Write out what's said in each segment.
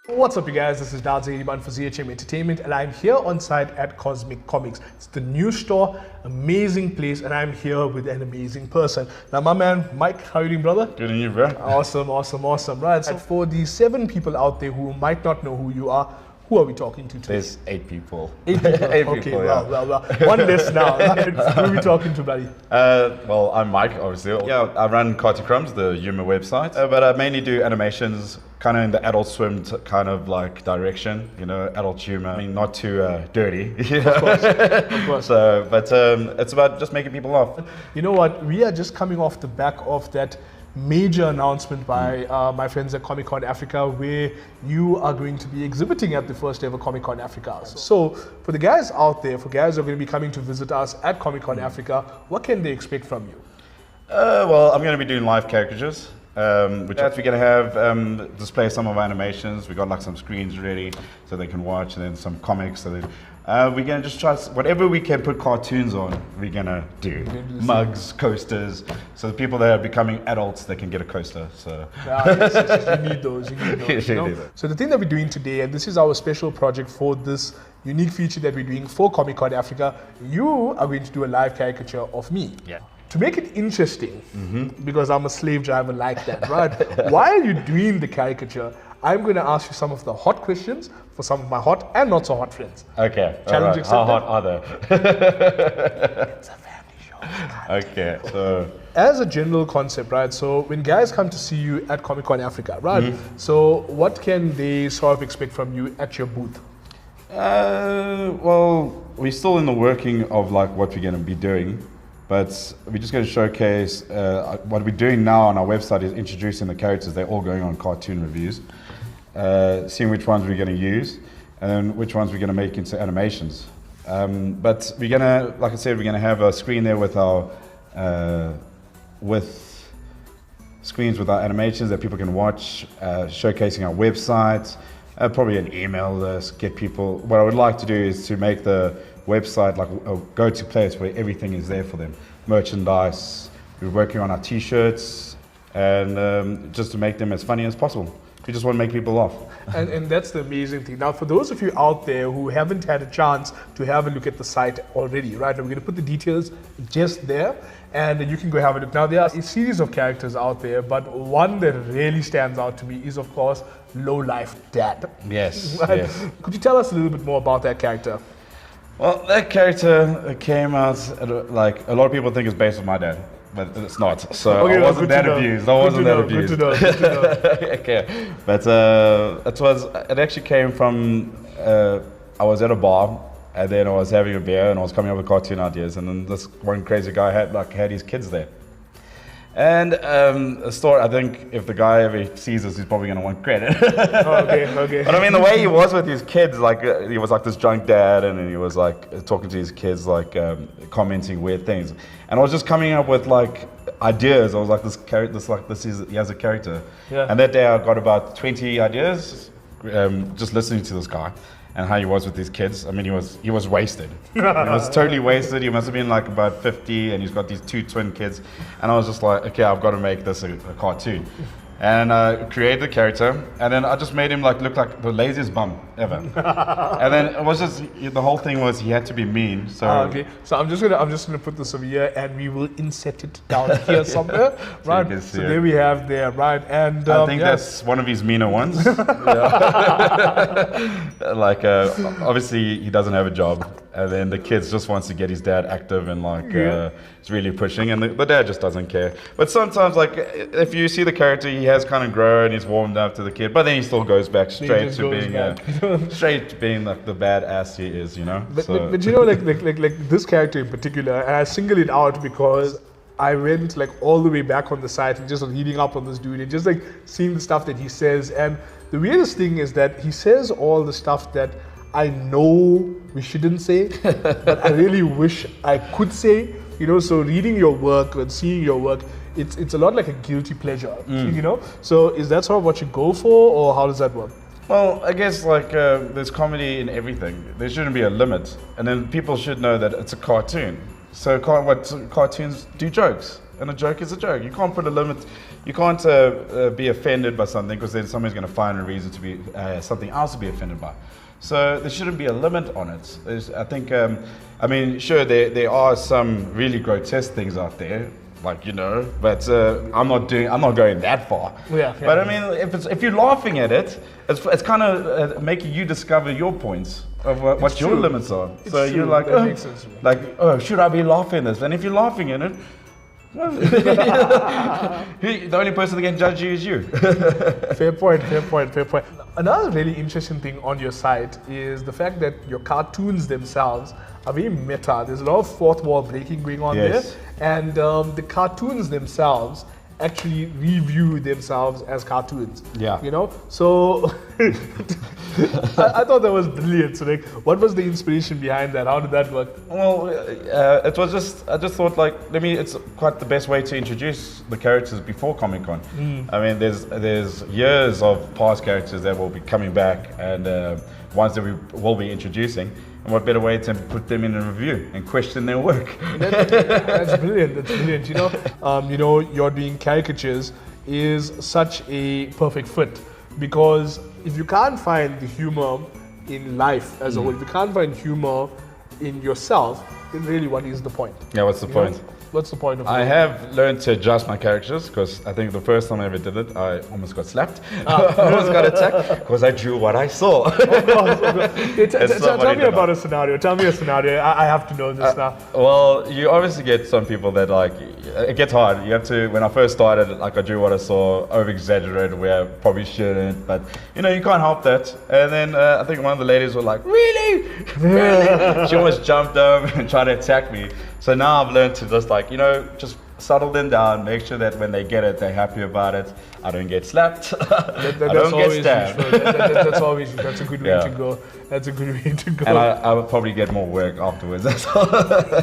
What's up, you guys? This is ZHM for ZHM Entertainment, and I'm here on site at Cosmic Comics. It's the new store, amazing place, and I'm here with an amazing person. Now, my man, Mike, how you doing, brother? Good on you, bro. Awesome. Right, so for the 7 people out there who might not know who you are, who are we talking to today? There's 8 people. 8 people? Okay, people, well. One less now. Right? Who are we talking to, buddy? Well, I'm Mike, obviously. Yeah, I run Cartoon Crumbs, the humor website, but I mainly do animations, kind of in the Adult Swim kind of like direction, you know, adult humor. I mean, not too dirty. Of course. So, but it's about just making people laugh. You know what? We are just coming off the back of that major announcement by my friends at Comic Con Africa, where you are going to be exhibiting at the first ever Comic Con Africa. So for the guys out there, for guys who are going to be coming to visit us at Comic Con Africa, what can they expect from you? Well, I'm going to be doing live caricatures. Which we're going to have display some of our animations. We got like some screens ready so they can watch, and then some comics. So we're going to just try whatever we can put cartoons on. We're going to do mugs, coasters. So the people that are becoming adults, they can get a coaster. So yes, you need those. You know? So the thing that we're doing today, and this is our special project for this unique feature that we're doing for Comic Con Africa, you are going to do a live caricature of me. Yeah. To make it interesting, because I'm a slave driver like that, right? While you're doing the caricature, I'm going to ask you some of the hot questions for some of my hot and not so hot friends. Okay. Challenge accepted. How hot are they? It's a family show. Okay. So, as a general concept, right? So when guys come to see you at Comic Con Africa, right? So what can they sort of expect from you at your booth? well, we're still in the working of like what we're going to be doing. But we're just going to showcase what we're doing now on our website is introducing the characters. They're all going on cartoon reviews, seeing which ones we're going to use and which ones we're going to make into animations. But we're going to, like I said, we're going to have a screen there with our screens with our animations that people can watch, showcasing our website, probably an email list, get people. What I would like to do is to make the website like a go-to place where everything is there for them. Merchandise, we're working on our t-shirts, and just to make them as funny as possible. We just want to make people laugh. And that's the amazing thing. Now, for those of you out there who haven't had a chance to have a look at the site already, right, now we're going to put the details just there, and you can go have a look. Now, there are a series of characters out there, but one that really stands out to me is, of course, Low Life Dad. Yes, Right? yes. Could you tell us a little bit more about that character? Well, that character came out, like, a lot of people think it's based on my dad, but it's not. So I wasn't that abused. Good to know. Okay. But it actually came from, I was at a bar, and then I was having a beer, and I was coming up with cartoon ideas, and then this one crazy guy had his kids there. And a story, I think if the guy ever sees this, he's probably going to want credit. Okay. But I mean, the way he was with his kids, like he was like this drunk dad, and then he was like talking to his kids, like commenting weird things. And I was just coming up with like ideas. I was like, he has a character. Yeah. And that day I got about 20 ideas, just listening to this guy and how he was with his kids. I mean, he was wasted. He was totally wasted. He must have been like about 50, and he's got these 2 twin kids. And I was just like, okay, I've got to make this a cartoon. And I created the character, and then I just made him like look like the laziest bum ever. And then it was just, the whole thing was he had to be mean. So okay, so I'm just gonna put this over here, and we will insert it down here somewhere, right? So there we have there, right? And I think that's one of his meaner ones. Like obviously he doesn't have a job, and then the kids just wants to get his dad active and like he's really pushing, and the dad just doesn't care. But sometimes, like if you see the character, he has kind of grown, he's warmed up to the kid, but then he still goes back straight to being like the badass he is, you know. But you know, like this character in particular, and I single it out because I went like all the way back on the site and just reading up on this dude and just like seeing the stuff that he says. And the weirdest thing is that he says all the stuff that I know we shouldn't say, but I really wish I could say. You know, so reading your work and seeing your work, it's a lot like a guilty pleasure, you know? So is that sort of what you go for, or how does that work? Well, I guess like there's comedy in everything. There shouldn't be a limit. And then people should know that it's a cartoon. So cartoons do jokes, and a joke is a joke. You can't put a limit. You can't be offended by something because then somebody's going to find a reason to be something else to be offended by. So there shouldn't be a limit on it. I think, I mean, sure, there are some really grotesque things out there, like, you know, but I'm not going that far. Yeah. But I mean, if you're laughing at it, it's kind of making you discover your points of what your limits are. So you're like, that makes sense to me. should I be laughing at this? And if you're laughing at it, the only person that can judge you is you. Fair point. Another really interesting thing on your site is the fact that your cartoons themselves are very meta. There's a lot of fourth wall breaking going on there. And the cartoons themselves actually review themselves as cartoons. Yeah. You know? So I thought that was brilliant. So like, what was the inspiration behind that? How did that work? Well, it was just, I just thought like, it's quite the best way to introduce the characters before Comic-Con. I mean, there's years of past characters that will be coming back and ones that we will be introducing. And what better way to put them in a review and question their work? That's brilliant. That's brilliant. You know, you're doing caricatures is such a perfect fit because if you can't find the humor in life as a whole, if you can't find humor in yourself, then really what is the point? Yeah, what's the point? What's the point of it? I have learned to adjust my characters because I think the first time I ever did it, I almost got slapped. I almost got attacked because I drew what I saw. Of course. Tell me about a scenario. Tell me a scenario. I have to know this now. Well, you obviously get some people that like, it gets hard. You have to, when I first started, like I drew what I saw, over-exaggerated where I probably shouldn't, but you know, you can't help that. And then I think one of the ladies was like, really? Really? She almost jumped over and tried to attack me. So now I've learned to just like, you know, just settle them down, make sure that when they get it, they're happy about it. I don't get slapped. I don't get stabbed. That's always, that's a good way to go. That's a good way to go. And I would probably get more work afterwards. That's all.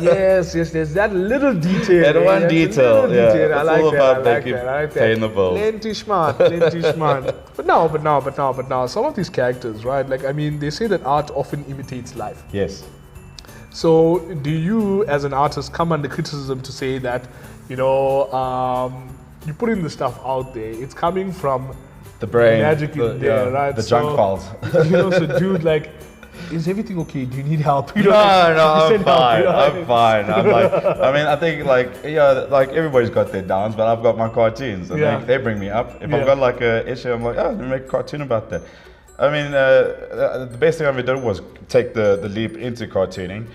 Yes, there's that little detail. That one detail, I like all that. about paying the bills. Plenty smart. But now, some of these characters, right? Like, I mean, they say that art often imitates life. Yes. So, do you, as an artist, come under criticism to say that, you know, you put in the stuff out there, it's coming from the brain, magic in there, right? The junk files. You know, so dude, like, is everything okay? Do you need help? No, I'm fine. I'm fine. I'm like, I mean, I think like, like everybody's got their downs, but I've got my cartoons, and they bring me up. If I've got like a issue, I'm like, let me make a cartoon about that. I mean, the best thing I ever did was take the leap into cartooning.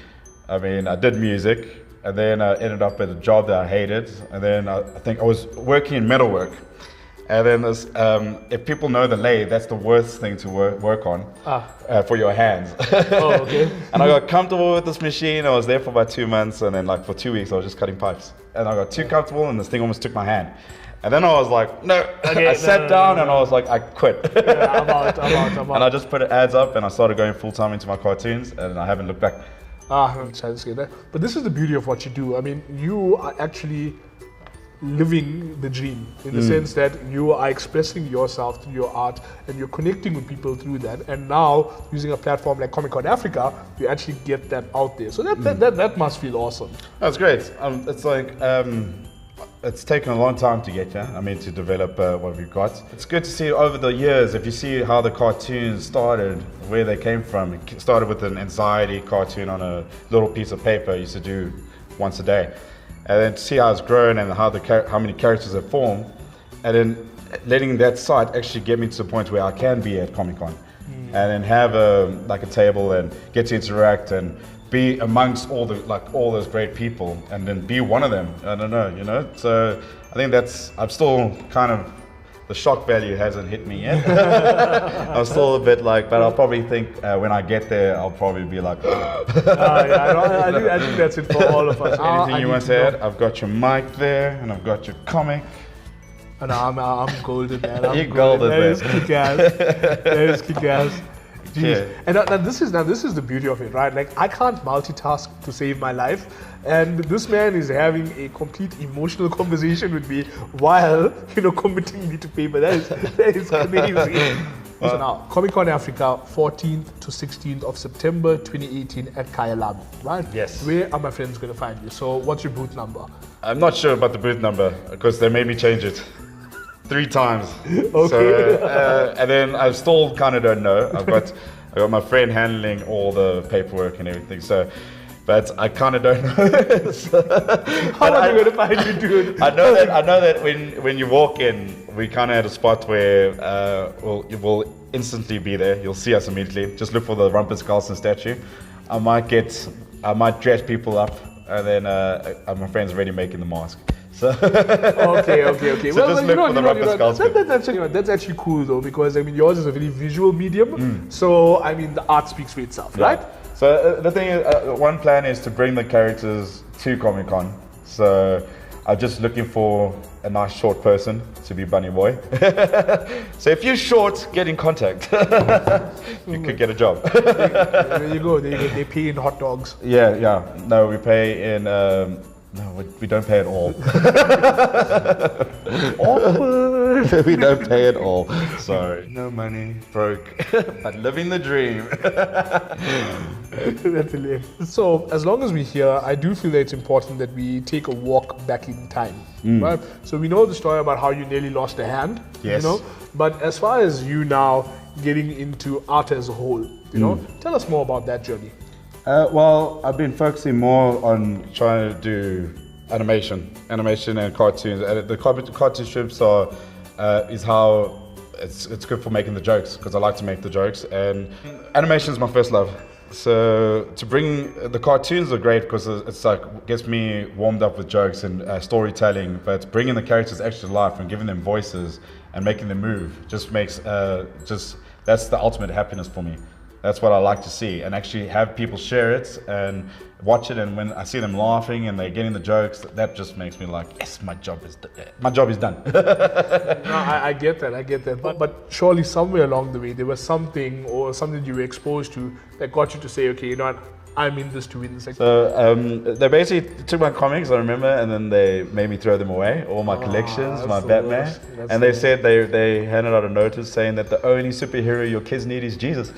I mean, I did music, and then I ended up at a job that I hated, and then I think I was working in metalwork. And then if people know the lathe, that's the worst thing to work on for your hands. Oh, okay. And I got comfortable with this machine. I was there for about 2 months, and then like for 2 weeks, I was just cutting pipes. And I got too comfortable, and this thing almost took my hand. And then I was like, no. Okay, I sat down and I was like, I quit. Yeah, I'm out. And I just put ads up, and I started going full time into my cartoons, and I haven't looked back. I'm trying to say that. But this is the beauty of what you do. I mean, you are actually living the dream in the sense that you are expressing yourself through your art and you're connecting with people through that. And now, using a platform like Comic-Con Africa, you actually get that out there. So that must feel awesome. That's great. It's like, it's taken a long time to get here. I mean, to develop what we've got. It's good to see over the years, if you see how the cartoons started, where they came from. It started with an anxiety cartoon on a little piece of paper I used to do once a day. And then to see how it's grown and how many characters have formed, and then letting that site actually get me to the point where I can be at Comic-Con, and then have a table and get to interact and be amongst all those great people, and then be one of them. I don't know, you know. So I think I'm still kind of, the shock value hasn't hit me yet. I'm still a bit like, but I'll probably think when I get there, I'll probably be like, I think that's it for all of us. Anything you want to add? I've got your mic there, and I've got your comic. And I'm golden, man. You're golden, man. That is kick-ass. Yeah. And now this is the beauty of it, right? Like, I can't multitask to save my life, and this man is having a complete emotional conversation with me while, you know, committing me to paper. That is crazy. So now, Comic Con Africa, 14th to 16th of September 2018 at Kyalami, right? Yes. Where are my friends going to find you? So what's your booth number? I'm not sure about the booth number because they made me change it 3 times. Okay. So, and then I still kind of don't know. I got my friend handling all the paperwork and everything. So, but I kind of don't know. How are you going to find you, dude? I know that when you walk in, we kind of had a spot where we'll instantly be there. You'll see us immediately. Just look for the Rumpelstiltskin statue. I might dress people up, and then my friend's already making the mask. So okay. So just look for the Rumpelstiltskin. That's actually cool though, because I mean yours is a very visual medium. So I mean the art speaks for itself, right? So the thing is, one plan is to bring the characters to Comic Con. So I'm just looking for a nice short person to be Bunny Boy. So if you're short, get in contact. You could get a job. There you go. They pay in hot dogs. Yeah. No, we pay in. No, we don't pay at all. We don't pay at all. Sorry. No money, broke, but living the dream. That's hilarious. So, as long as we're here, I do feel that it's important that we take a walk back in time, right? So we know the story about how you nearly lost a hand, Yes. you know. But as far as you now getting into art as a whole, you know, tell us more about that journey. Well, I've been focusing more on trying to do animation and cartoons. The cartoon strips is how it's good for making the jokes, because I like to make the jokes, and animation is my first love. So to bring the cartoons are great because it's like gets me warmed up with jokes and storytelling, but bringing the characters extra life and giving them voices and making them move just makes that's the ultimate happiness for me. That's what I like to see, and actually have people share it and watch it, and when I see them laughing and they're getting the jokes, that just makes me like, yes, my job is done. No, I get that. But surely somewhere along the way there was something you were exposed to that got you to say, okay, you know what, I'm in this to win this. So they basically took my comics, I remember, and then they made me throw them away, all my collections, my Batman, and they said they handed out a notice saying that the only superhero your kids need is Jesus.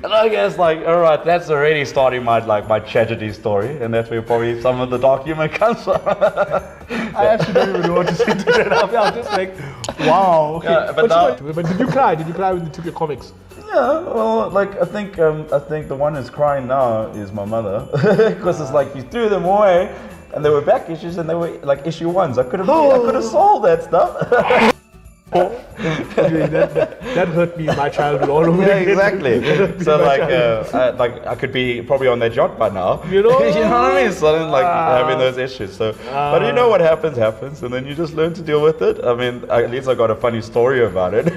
And I guess, like, all right, that's already starting my tragedy story, and that's where probably some of the dark humor comes from. I actually don't even know what to say to that. I'm just like, wow. Okay. Yeah, but did you cry? Did you cry when they took your comics? Yeah, well, like I think the one who's crying now is my mother, because it's like you threw them away, and they were back issues, and they were like issue ones. I could have solved that stuff. Okay, that hurt me in my childhood all over Yeah, again. exactly. So I could be probably on that yacht by now. You know? You know what I mean? So I didn't like having those issues. So, but you know what happens, and then you just learn to deal with it. I mean, at least I got a funny story about it.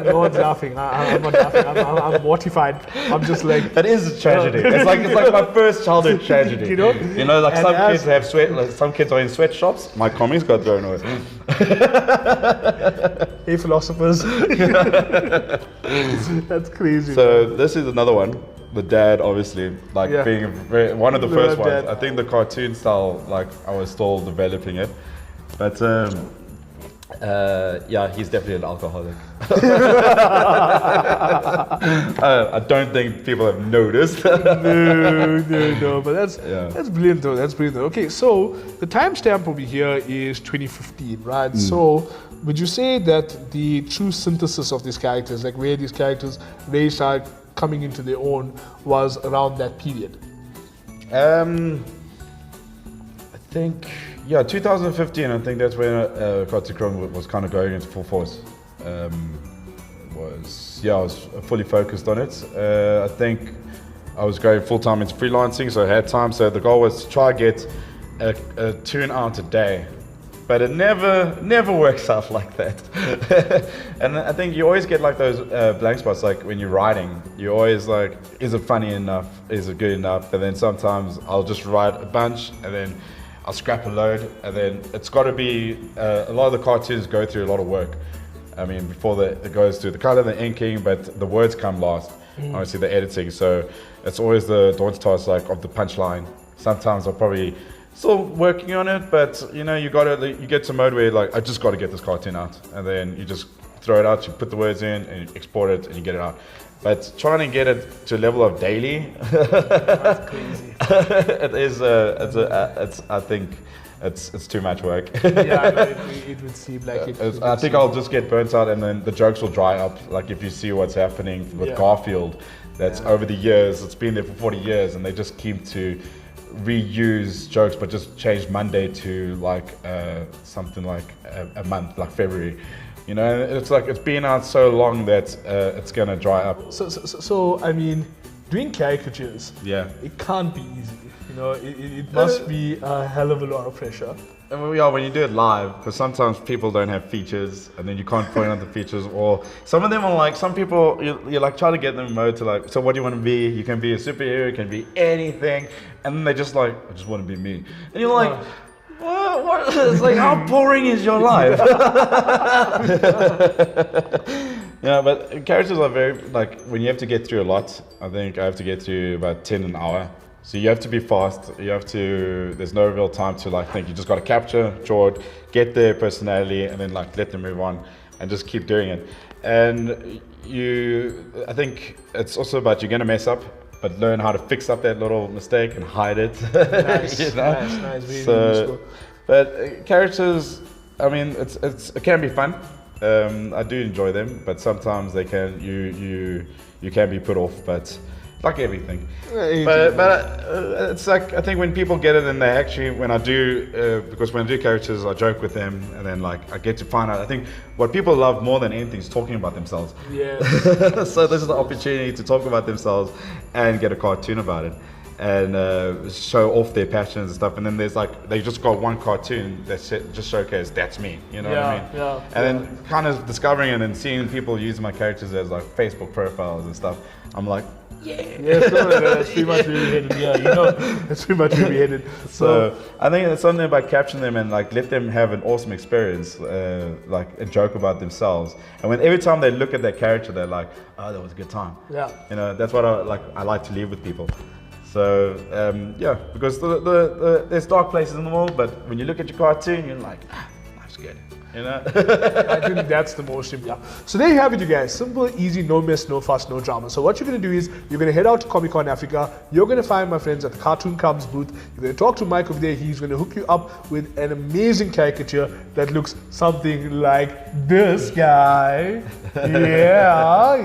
No one's laughing. I'm not laughing. I'm mortified. I'm just like. That is a tragedy. It's like my first childhood tragedy. You know, like some kids have some kids are in sweatshops. My comics got thrown away. Hey, philosophers. That's crazy. So this is another one. The dad, obviously, being one of the first ones. Dad. I think the cartoon style, I was still developing it. But he's definitely an alcoholic. I don't think people have noticed. No, but that's brilliant though. That's brilliant though. Okay, so the timestamp over here is 2015, right? So would you say that the true synthesis of these characters, like where these characters really start coming into their own, was around that period? I think 2015. I think that's when Cartoon Crumbs was kind of going into full force. I was fully focused on it. I think I was going full time into freelancing, so I had time. So the goal was to try get a tune out a day, but it never works out like that. And I think you always get like those blank spots, like when you're writing. You always like, is it funny enough? Is it good enough? And then sometimes I'll just write a bunch, and then I'll scrap a load, and then it's got to be a lot of the cartoons go through a lot of work. I mean, before it goes through the color, the inking, but the words come last. Obviously, the editing. So it's always the daunting task, like of the punchline. Sometimes I'll probably still working on it, but you know, you get to a mode where like I just got to get this cartoon out, and then you just throw it out, you put the words in, and you export it, and you get it out. But trying to get it to a level of daily, That's crazy. I think it's too much work. Yeah, no, it would seem like it. I think I'll just get burnt out, and then the jokes will dry up. Like if you see what's happening with Garfield, that's over the years. It's been there for 40 years, and they just keep to reuse jokes, but just change Monday to like something like a month, like February. You know, it's like it's been out so long that it's gonna dry up. So I mean, doing caricatures, it can't be easy. You know, it must be a hell of a lot of pressure. And when you do it live, because sometimes people don't have features, and then you can't point out the features, or some of them are like, some people, you're like trying to get them in mode to like, so what do you want to be? You can be a superhero, you can be anything, and then they just like, I just want to be me. And you're like, what? It's like, how boring is your life? Yeah, but characters are very, like, when you have to get through a lot, I think I have to get through about 10 an hour. So you have to be fast, there's no real time to like think, you just got to capture, draw it, get their personality, and then like let them move on and just keep doing it. And I think it's also about, you're going to mess up, but learn how to fix up that little mistake and hide it. Nice, you know? nice, really useful. But characters, I mean, it can be fun. I do enjoy them, but sometimes they can, you can be put off, but like everything. But it's like, I think when people get it, and they actually, because when I do characters, I joke with them, and then like I get to find out, I think what people love more than anything is talking about themselves. Yeah. So this is the opportunity to talk about themselves and get a cartoon about it, and show off their passions and stuff. And then there's like, they just got one cartoon that just showcase that's me, you know what I mean? Yeah. And then kind of discovering it and seeing people use my characters as like Facebook profiles and stuff, I'm like, that's pretty much where we headed. Yeah, you know, that's pretty much where we headed. So I think it's something about capturing them and like let them have an awesome experience, like a joke about themselves. And when every time they look at that character, they're like, oh, that was a good time. Yeah. You know, that's what I like to leave with people. So because there's dark places in the world, but when you look at your cartoon, you're like, life's good. You know? I think that's the most important. So there you have it, you guys. Simple, easy, no mess, no fuss, no drama. So what you're going to do is you're going to head out to Comic-Con Africa. You're going to find my friends at the Cartoon Crumbs booth. You're going to talk to Mike over there. He's going to hook you up with an amazing caricature that looks something like this guy. Yeah.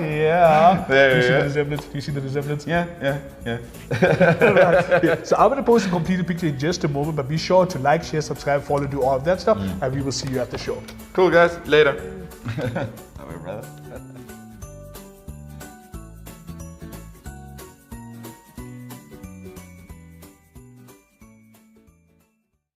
There Do you see the resemblance? Do you see the resemblance? Yeah. Right. So I'm going to post a completed picture in just a moment, but be sure to like, share, subscribe, follow, do all of that stuff, and we will see you at the show. Cool, guys. Later. All right, brother.